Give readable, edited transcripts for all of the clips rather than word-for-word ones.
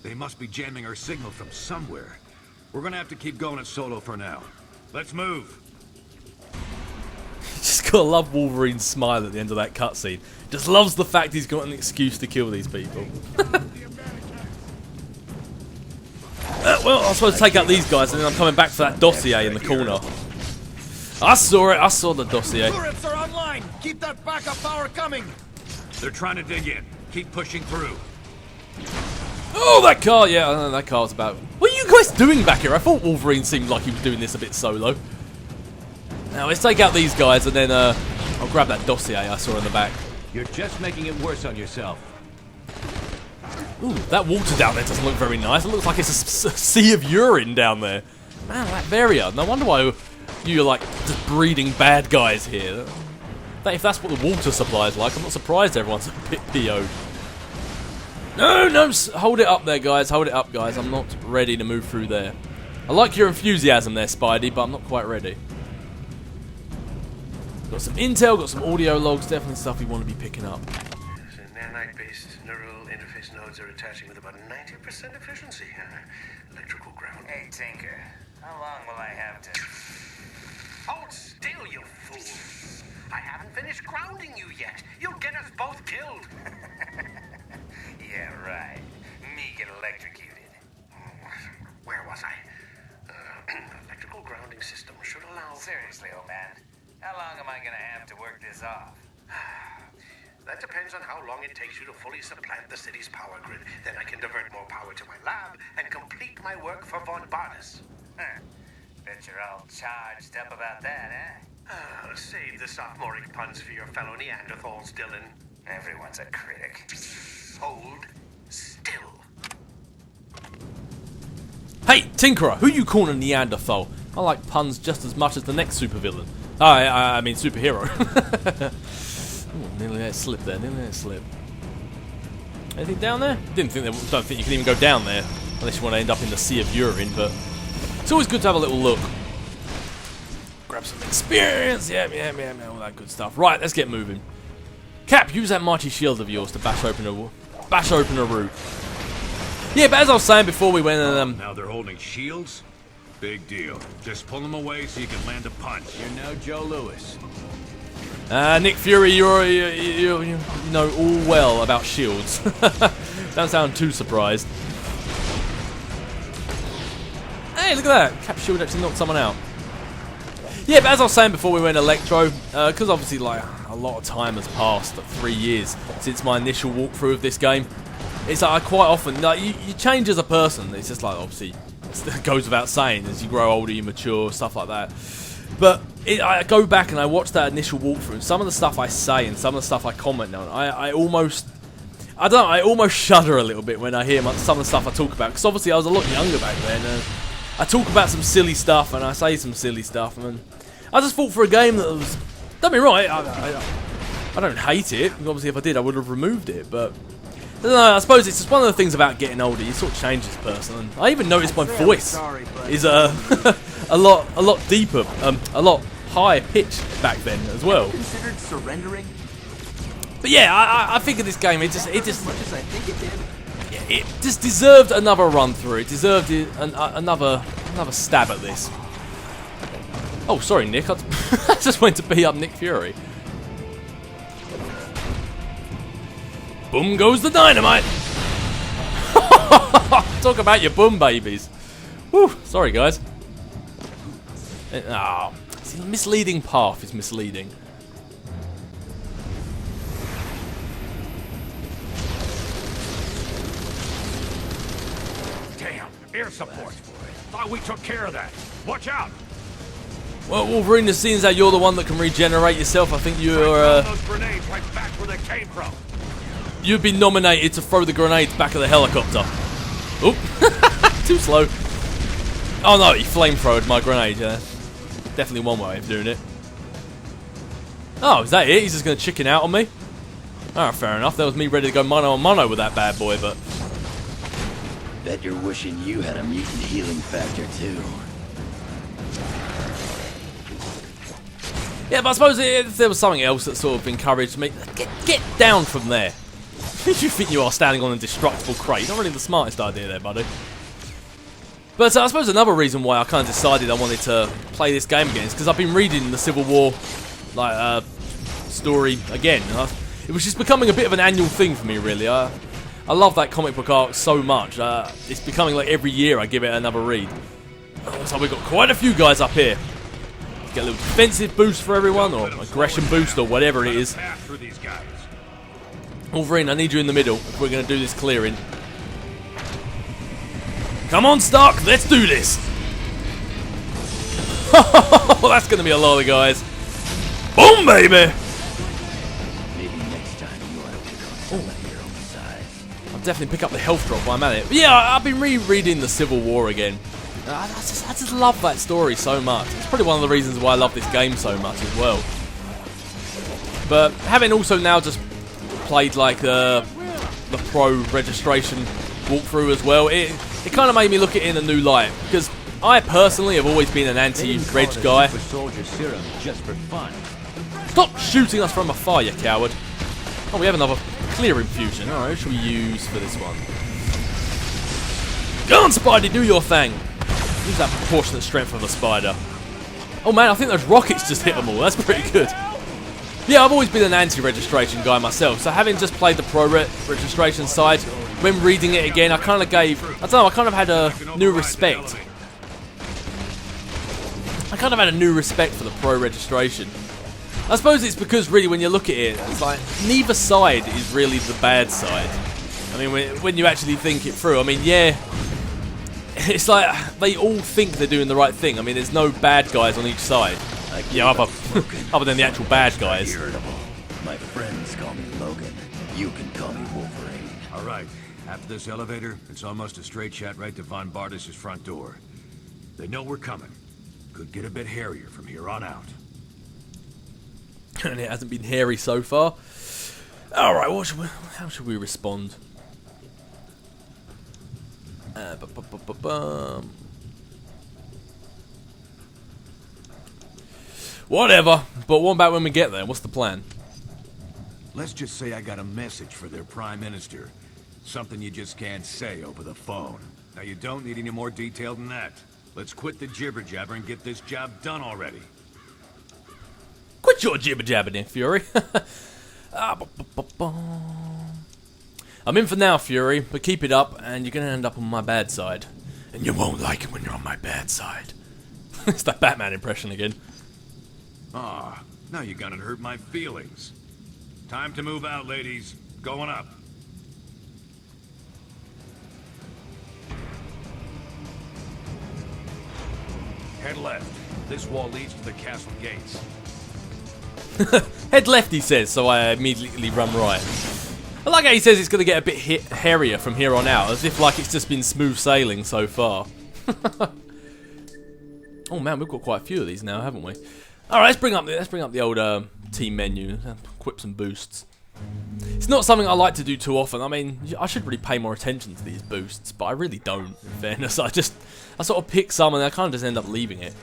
They must be jamming our signal from somewhere. We're gonna have to keep going it solo for now. Let's move. Just gotta love Wolverine's smile at the end of that cutscene. Just loves the fact he's got an excuse to kill these people. Well, I'm supposed to take out these guys, and then I'm coming back for that dossier in the corner. I saw it. I saw the dossier. Turrets are online. Keep that backup power coming. They're trying to dig in. Keep pushing through. Oh, that car! Yeah, I know that car's about. What are you guys doing back here? I thought Wolverine seemed like he was doing this a bit solo. Now let's take out these guys, and then I'll grab that dossier I saw in the back. You're just making it worse on yourself. Ooh, that water down there doesn't look very nice. It looks like it's a sea of urine down there. Man, Latveria. No wonder why you're like just breeding bad guys here. If that's what the water supply is like, I'm not surprised everyone's a bit PO'd. No, hold it up there, guys. Hold it up, guys. I'm not ready to move through there. I like your enthusiasm there, Spidey, but I'm not quite ready. Got some intel, got some audio logs, definitely stuff we want to be picking up. So nanite-based neural interface nodes are attaching with about 90% efficiency. Electrical ground. Hey, Tinker. How long will I have to... Hold still, you fool! I haven't finished grounding you yet. You'll get us both killed. Yeah, right. Me get electrocuted. Where was I? Electrical grounding system should allow... Seriously, old man. How long am I gonna have to work this off? That depends on how long it takes you to fully supplant the city's power grid. Then I can divert more power to my lab and complete my work for Von Barnes. Huh. Bet you're all charged up about that, huh? Save the sophomoric puns for your fellow Neanderthals, Dylan. Everyone's a critic. Hold still. Hey, Tinkerer, who you calling a Neanderthal? I like puns just as much as the next supervillain. I mean superhero. Ooh, nearly let it slip there. Nearly let it slip. Anything down there? Don't think you can even go down there unless you want to end up in the sea of urine. But it's always good to have a little look. Grab some experience. Yeah, all that good stuff. Right, let's get moving. Cap, use that mighty shield of yours to bash open a route. Yeah, but as I was saying before we went, Now they're holding shields? Big deal. Just pull them away so you can land a punch. You're now Joe Louis. Nick Fury, you know all well about shields. Don't sound too surprised. Hey, look at that. Cap shield actually knocked someone out. Yeah, but as I was saying before we went Electro, because obviously like a lot of time has passed, like 3 years since my initial walkthrough of this game. It's like I quite often, like you change as a person. It's just like obviously it goes without saying, as you grow older, you mature, stuff like that. But I go back and I watch that initial walkthrough. Some of the stuff I say and some of the stuff I comment on, I almost shudder a little bit when I hear some of the stuff I talk about. Because obviously I was a lot younger back then. And I talk about some silly stuff and I say some silly stuff. And I just fought for a game that was, don't be right, I don't hate it. Obviously if I did I would have removed it. But I don't know, I suppose it's just one of the things about getting older. You sort of change as a person. And I even noticed my voice is a lot deeper, a lot higher pitched back then as well. Considered surrendering? But yeah, I figured this game it just deserved another run through. It deserved another stab at this. Oh, sorry, Nick. I just went to beat up Nick Fury. Boom goes the dynamite! Talk about your boom babies. Whew, sorry guys. See, misleading path is misleading. Damn, air support. Thought we took care of that. Watch out. Well, Wolverine, it seems that you're the one that can regenerate yourself. I think you're those grenades right back where they came from. You've been nominated to throw the grenades back of the helicopter. Oop. Too slow. Oh no, he flamethrowed my grenade, yeah. Definitely one way of doing it. Oh, is that it? He's just going to chicken out on me? Oh, fair enough. That was me ready to go mano a mano with that bad boy, but... Bet you're wishing you had a mutant healing factor, too. Yeah, but I suppose if there was something else that sort of encouraged me... Get down from there. you think you are standing on a destructible crate? Not really the smartest idea there, buddy. But I suppose another reason why I kind of decided I wanted to play this game again is because I've been reading the Civil War story again. It was just becoming a bit of an annual thing for me, really. I love that comic book arc so much. It's becoming like every year I give it another read. So we've got quite a few guys up here. Get a little defensive boost for everyone, or aggression boost, or whatever it is. Wolverine, I need you in the middle if we're going to do this clearing. Come on, Stark, let's do this! That's going to be a lot of guys. Boom, baby! Maybe next time you ought to pick on someone your own size. I'll definitely pick up the health drop while I'm at it. But yeah, I've been rereading the Civil War again. I just love that story so much. It's probably one of the reasons why I love this game so much as well. But having also now just played like the Pro registration walkthrough as well, it kind of made me look at it in a new light, because I personally have always been an anti-reg guy. Stop shooting us from afar, you coward. Oh, we have another clear infusion. Alright, what should we use for this one? Go on, Spidey, do your thing. Use that proportionate strength of a spider. Oh man, I think those rockets just hit them all. That's pretty good. Yeah, I've always been an anti-registration guy myself, so having just played the pro-registration side, when reading it again, I kind of gave, I don't know, I kind of had a new respect. I kind of had a new respect for the pro-registration. I suppose it's because really when you look at it, it's like, neither side is really the bad side. I mean, when you actually think it through, I mean, yeah, it's like, they all think they're doing the right thing. I mean, there's no bad guys on each side. Yeah, other than the actual bad guys. Irritable. My friends call me Logan. You can call me Wolverine. All right. After this elevator, it's almost a straight shot right to Von Bartis' front door. They know we're coming. Could get a bit hairier from here on out. And it hasn't been hairy so far. All right, how should we respond? Whatever, but what about when we get there? What's the plan? Let's just say I got a message for their Prime Minister. Something you just can't say over the phone. Now, you don't need any more detail than that. Let's quit the jibber-jabber and get this job done already. Quit your jibber-jabber, Nick Fury. I'm in for now, Fury, but keep it up, and you're going to end up on my bad side. And you won't like it when you're on my bad side. It's that Batman impression again. Ah, now you're gonna hurt my feelings. Time to move out, ladies. Going up. Head left. This wall leads to the castle gates. Head left, he says, so I immediately run right. I like how he says it's going to get a bit hairier from here on out, as if like it's just been smooth sailing so far. Oh man, we've got quite a few of these now, haven't we? All right, let's bring up the old team menu, equip some boosts. It's not something I like to do too often. I mean, I should really pay more attention to these boosts, but I really don't. In fairness, I sort of pick some and I kind of just end up leaving it.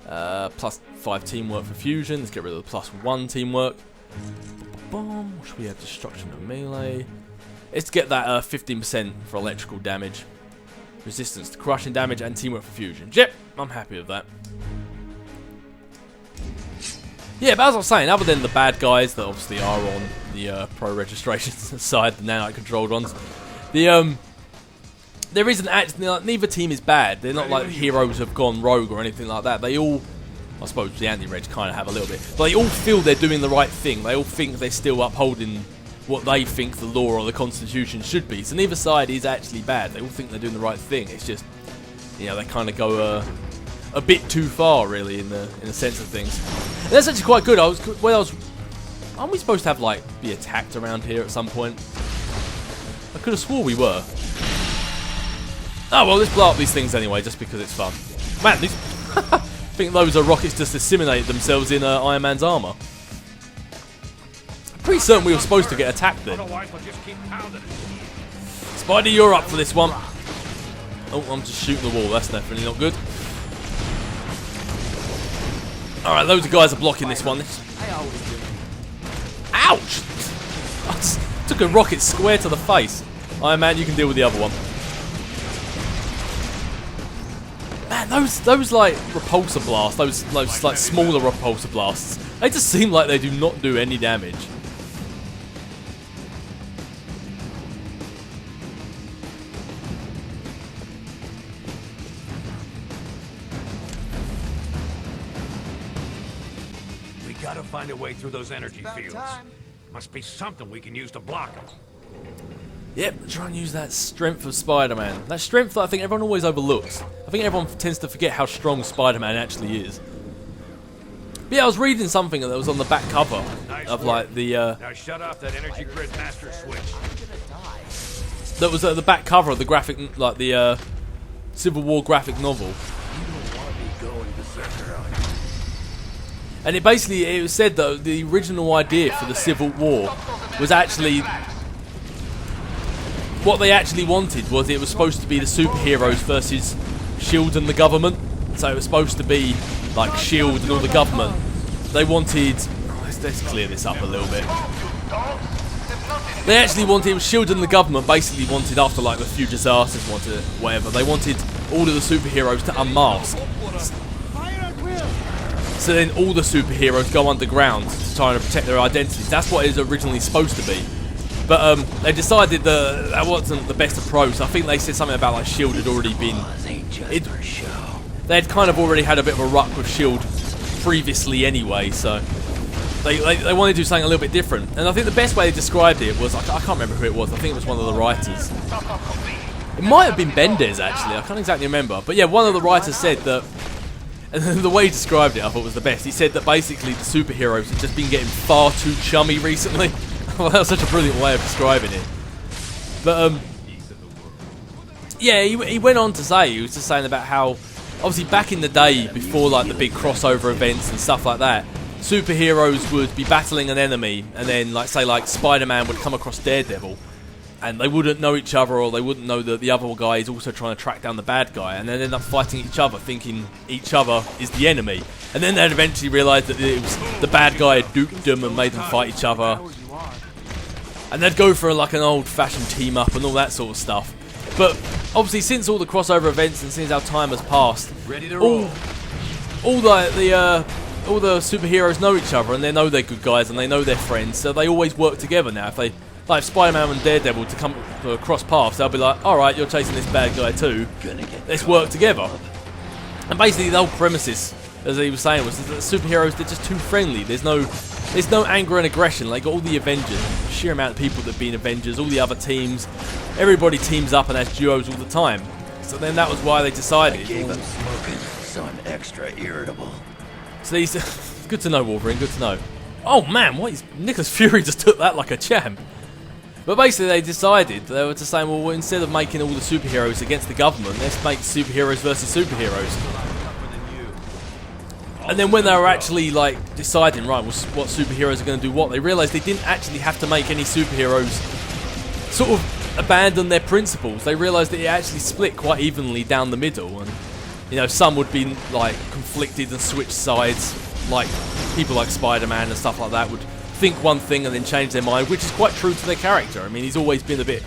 +5 teamwork for fusion. Let's get rid of the +1 teamwork. Boom. What should we have? Destruction of melee. Let's get that 15% for electrical damage, resistance to crushing damage, and teamwork for fusion. Yep, I'm happy with that. Yeah, but as I was saying, other than the bad guys that obviously are on the pro registration side, the nanite controlled ones, there isn't actually, like, neither team is bad. They're not like heroes have gone rogue or anything like that. They all, I suppose the anti-regs kind of have a little bit, but they all feel they're doing the right thing. They all think they're still upholding what they think the law or the constitution should be. So neither side is actually bad. They all think they're doing the right thing. It's just, you know, they kind of go a bit too far, really, in the sense of things. And that's actually quite good. Aren't we supposed to have like be attacked around here at some point? I could have swore we were. Oh well, let's blow up these things anyway, just because it's fun. Man, these I think those are rockets just disseminated themselves in Iron Man's armor. I'm pretty certain we were supposed to get attacked then. Spidey, you're up for this one. Oh, I'm just shooting the wall. That's definitely not good. Alright, loads of guys are blocking this one. Ouch! Took a rocket square to the face. Iron Man, you can deal with the other one. Man, those like repulsor blasts, those like smaller repulsor blasts, they just seem like they do not do any damage. We gotta find a way through those energy fields. Must be something we can use to block them. Yep, try and use that strength of Spider-Man. That strength that I think everyone always overlooks. I think everyone tends to forget how strong Spider-Man actually is. But yeah, I was reading something that was on the back cover of like the Now shut off that energy grid master switch. that was at the back cover of the graphic, like the Civil War graphic novel. You don't want to be going berserker on you. And it said that the original idea for the Civil War was actually, what they actually wanted was it was supposed to be the superheroes versus S.H.I.E.L.D. and the government. So it was supposed to be like S.H.I.E.L.D. and all the government. They wanted, let's clear this up a little bit. They actually wanted, it was S.H.I.E.L.D. and the government basically wanted, after like the few disasters, whatever, they wanted all of the superheroes to unmask. So then all the superheroes go underground to try and protect their identities. That's what it was originally supposed to be. But they decided that wasn't the best approach. I think they said something about like S.H.I.E.L.D. had already been... They had kind of already had a bit of a ruck with S.H.I.E.L.D. previously anyway, so... They wanted to do something a little bit different. And I think the best way they described it was... I can't remember who it was. I think it was one of the writers. It might have been Bendis, actually. I can't exactly remember. But yeah, one of the writers said that... And the way he described it, I thought was the best. He said that basically the superheroes have just been getting far too chummy recently. Well, that was such a brilliant way of describing it. But, yeah, he went on to say, he was just saying about how, obviously back in the day, before like the big crossover events and stuff like that, superheroes would be battling an enemy, and then, like, say, like, Spider-Man would come across Daredevil, and they wouldn't know each other, or they wouldn't know that the other guy is also trying to track down the bad guy, and then end up fighting each other, thinking each other is the enemy. And then they'd eventually realise that it was the bad guy had duped them and made them fight each other. And they'd go for like an old-fashioned team-up and all that sort of stuff. But obviously, since all the crossover events and since our time has passed, all the superheroes know each other, and they know they're good guys and they know they're friends, so they always work together now. If Spider-Man and Daredevil to come cross paths, they'll be like, alright, you're chasing this bad guy too, let's work together. And basically the whole premises, as he was saying, was that the superheroes, they're just too friendly. There's no anger and aggression. Like all the Avengers, the sheer amount of people that have been Avengers, all the other teams, everybody teams up and has duos all the time. So then that was why they decided. Gave him smoking, so I'm extra irritable. So these, good to know, Wolverine, good to know. Oh man, Nicholas Fury just took that like a champ. But basically they decided, they were just saying, well, instead of making all the superheroes against the government, let's make superheroes versus superheroes. And then when they were actually like deciding, right, what superheroes are going to do what, they realised they didn't actually have to make any superheroes sort of abandon their principles. They realised that it actually split quite evenly down the middle, and you know, some would be like conflicted and switch sides, like people like Spider-Man and stuff like that would think one thing and then change their mind, which is quite true to their character. I mean, he's always been a bit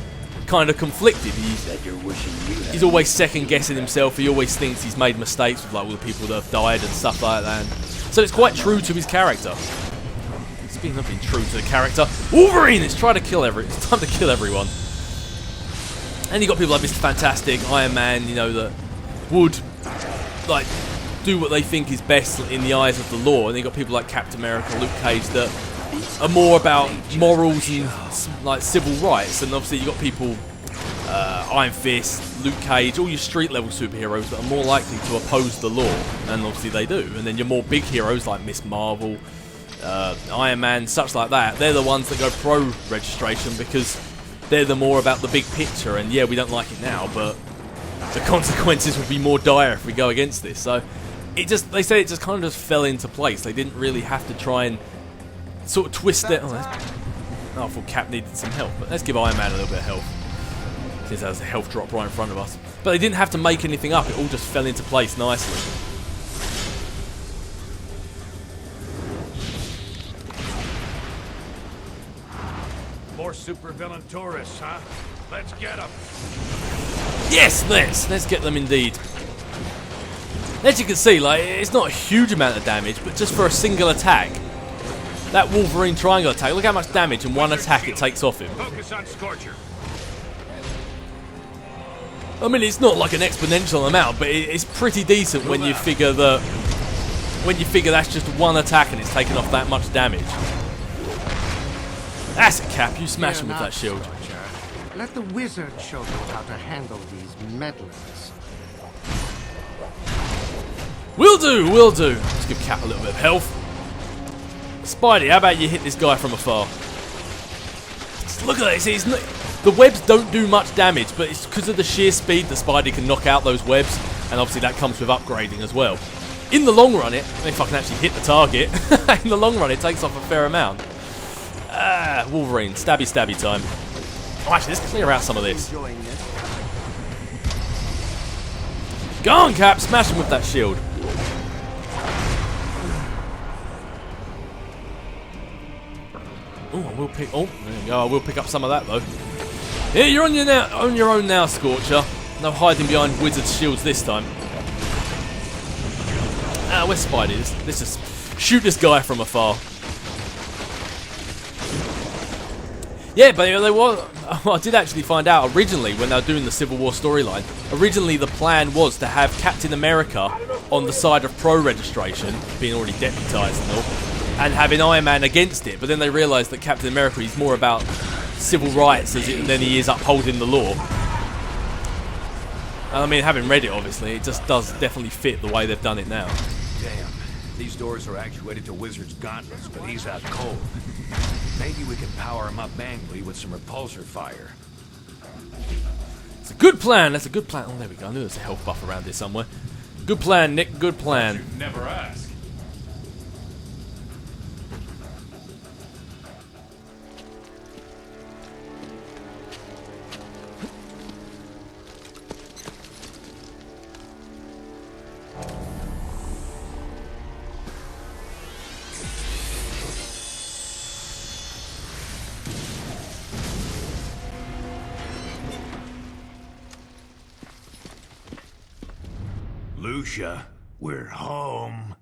kind of conflicted. He's always second guessing himself. He always thinks he's made mistakes with like all the people that have died and stuff like that. So it's quite true to his character. Speaking of being true to the character, Wolverine is trying to kill it's time to kill everyone. And you got people like Mr. Fantastic, Iron Man, you know, that would like do what they think is best in the eyes of the law. And then you got people like Captain America, Luke Cage, that are more about morals and like civil rights. And obviously you got people, Iron Fist, Luke Cage, all your street level superheroes that are more likely to oppose the law, and obviously they do. And then your more big heroes like Miss Marvel, Iron Man, such like that, they're the ones that go pro-registration because they're the more about the big picture. And yeah, we don't like it now, but the consequences would be more dire if we go against this. So they say it just kind of just fell into place. They didn't really have to try and sort of twist it. I thought Cap needed some help, but let's give Iron Man a little bit of help, since there's a health drop right in front of us. But they didn't have to make anything up, it all just fell into place nicely. More supervillain tourists, huh? Let's get them. Yes, let's get them indeed. As you can see, like, it's not a huge amount of damage, but just for a single attack, that Wolverine triangle attack, look how much damage in one attack it takes off him. Focus on Scorcher. I mean, it's not like an exponential amount, but it's pretty decent when you figure that. When you figure that's just one attack and it's taken off that much damage. That's it, Cap. You smash him with that shield. Scorcher. Let the wizard show you how to handle these meddlers. Will do, will do. Let's give Cap a little bit of health. Spidey, how about you hit this guy from afar? Just look at this. The webs don't do much damage, but it's because of the sheer speed that Spidey can knock out those webs, and obviously that comes with upgrading as well. In the long run, if I can actually hit the target, in the long run it takes off a fair amount. Wolverine, stabby stabby time. Oh, actually, let's clear out some of this. Go on, Cap, smash him with that shield. Oh, we'll pick. Oh, there you go. I will pick up some of that though. Yeah, you're on your own now, Scorcher. No hiding behind wizards' shields this time. Where's Spidey? Let's just shoot this guy from afar. Yeah, but I did actually find out originally when they were doing the Civil War storyline. Originally, the plan was to have Captain America on the side of pro-registration, being already deputized and all, and having Iron Man against it. But then they realised that Captain America is more about civil rights than he is upholding the law. I mean, having read it, obviously, it just does definitely fit the way they've done it now. Damn. These doors are actuated to Wizard's gauntlets, but he's out cold. Maybe we can power him up manually with some repulsor fire. It's a good plan. That's a good plan. Oh, there we go. I knew there's a health buff around here somewhere. Good plan, Nick. Good plan. You'd never ask. Lucia, we're home.